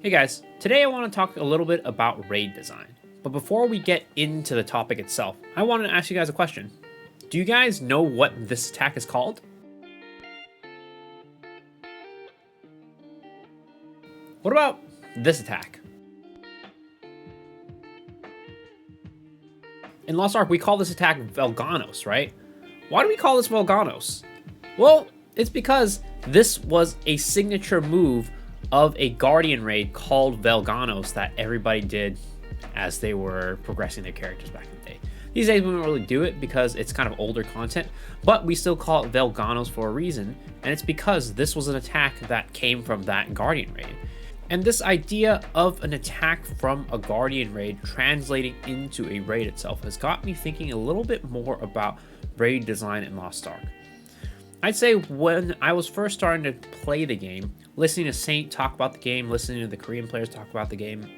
Hey guys, today I want to talk a little bit about raid design. But before we get into the topic itself, I want to ask you guys a question. Do you guys know what this attack is called? What about this attack? In Lost Ark, we call this attack Velganos, right? Why do we call this Velganos? Well, it's because this was a signature move of a Guardian raid called Velganos that everybody did as they were progressing their characters back in the day. These days we don't really do it because it's kind of older content, but we still call it Velganos for a reason, and it's because this was an attack that came from that Guardian raid. And this idea of an attack from a Guardian raid translating into a raid itself has got me thinking a little bit more about raid design in Lost Ark. I'd say when I was first starting to play the game, listening to Saint talk about the game, listening to the Korean players talk about the game,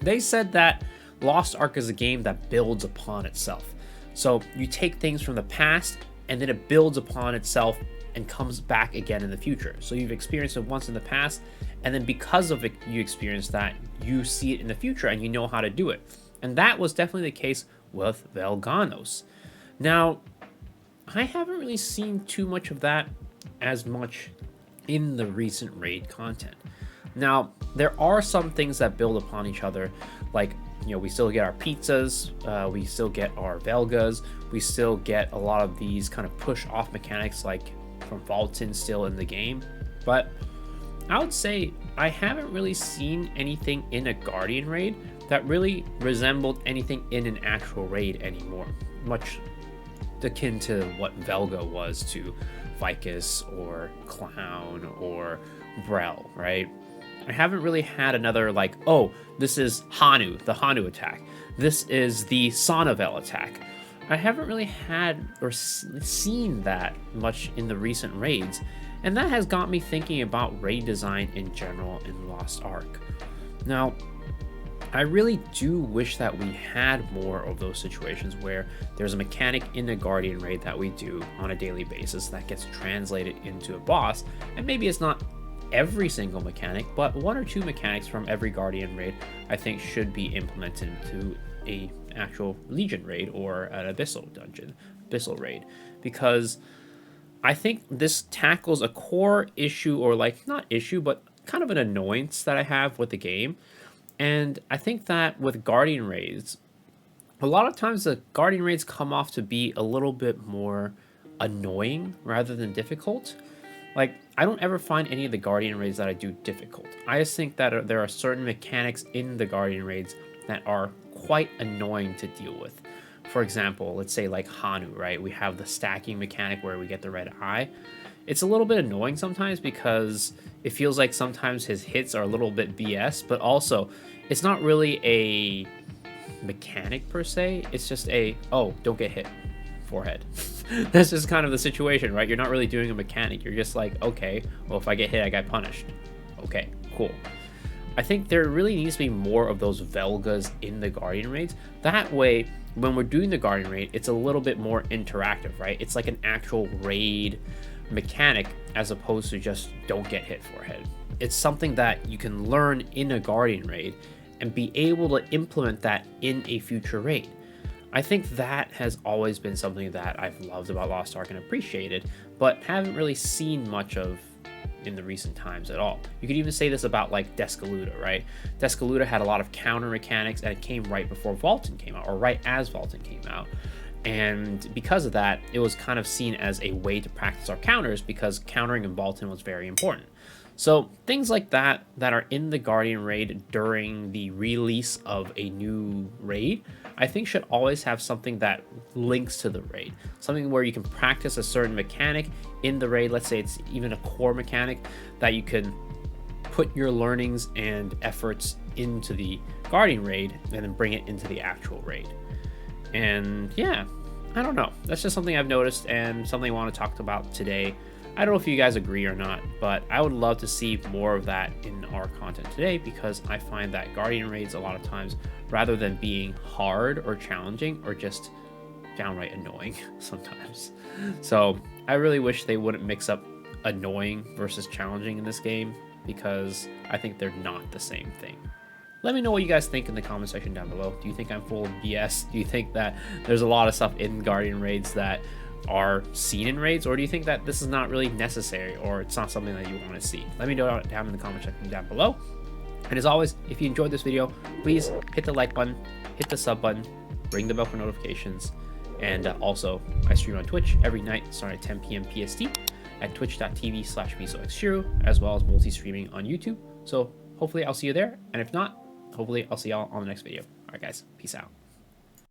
they said that Lost Ark is a game that builds upon itself. So you take things from the past and then it builds upon itself and comes back again in the future. So you've experienced it once in the past, and then because of it, you experience that, you see it in the future and you know how to do it. And that was definitely the case with Velganos. Now, I haven't really seen too much of that as much in the recent raid content. Now, there are some things that build upon each other, like, we still get our pizzas, we still get our Velgas, we still get a lot of these kind of push off mechanics like from Vaulton still in the game. But I would say I haven't really seen anything in a Guardian raid that really resembled anything in an actual raid anymore, much akin to what Velga was to Vicus or Clown or Brel, right? I haven't really had another like, oh, this is Hanu, the Hanu attack. This is the Sonavel attack. I haven't really had or seen that much in the recent raids, and that has got me thinking about raid design in general in Lost Ark. Now, I really do wish that we had more of those situations where there's a mechanic in a Guardian raid that we do on a daily basis that gets translated into a boss, and maybe it's not every single mechanic, but one or two mechanics from every Guardian raid I think should be implemented into a actual Legion raid or an Abyssal raid, because I think this tackles a core issue, or like not issue, but kind of an annoyance that I have with the game. And I think that with Guardian raids, a lot of times the Guardian raids come off to be a little bit more annoying rather than difficult. Like, I don't ever find any of the Guardian raids that I do difficult. I just think that there are certain mechanics in the Guardian raids that are quite annoying to deal with. For example, let's say like Hanu, right? We have the stacking mechanic where we get the red eye. It's a little bit annoying sometimes because it feels like sometimes his hits are a little bit BS, but also it's not really a mechanic per se. It's just oh, don't get hit, forehead. That's just kind of the situation, right? You're not really doing a mechanic. You're just like, okay, well, if I get hit, I got punished. Okay, cool. I think there really needs to be more of those Velgas in the Guardian raids. That way, when we're doing the Guardian raid, it's a little bit more interactive, right? It's like an actual raid mechanic as opposed to just don't get hit forehead. It's something that you can learn in a Guardian raid and be able to implement that in a future raid. I think that has always been something that I've loved about Lost Ark and appreciated, but haven't really seen much of in the recent times at all. You could even say this about like Descaluda, right? Descaluda had a lot of counter mechanics, and it came right before Vaulton came out, or right as Vaulton came out. And because of that, it was kind of seen as a way to practice our counters, because countering in Vaulton was very important. So things like that are in the Guardian raid during the release of a new raid, I think should always have something that links to the raid. Something where you can practice a certain mechanic in the raid. Let's say it's even a core mechanic that you can put your learnings and efforts into the Guardian raid and then bring it into the actual raid. And yeah, I don't know. That's just something I've noticed and something I want to talk about today. I don't know if you guys agree or not, but I would love to see more of that in our content today, because I find that Guardian raids a lot of times, rather than being hard or challenging, or just downright annoying sometimes. So I really wish they wouldn't mix up annoying versus challenging in this game. because I think they're not the same thing. Let me know what you guys think in the comment section down below. Do you think I'm full of BS? Do you think that there's a lot of stuff in Guardian raids that are seen in raids, or do you think that this is not really necessary, or it's not something that you want to see? Let me know down in the comment section down below. And as always, if you enjoyed this video, please hit the like button, hit the sub button, ring the bell for notifications, and also I stream on Twitch every night starting at 10 p.m. PST at twitch.tv/misoxshiro, as well as multi-streaming on YouTube. So hopefully I'll see you there, and if not, hopefully I'll see y'all on the next video. All right, guys, peace out.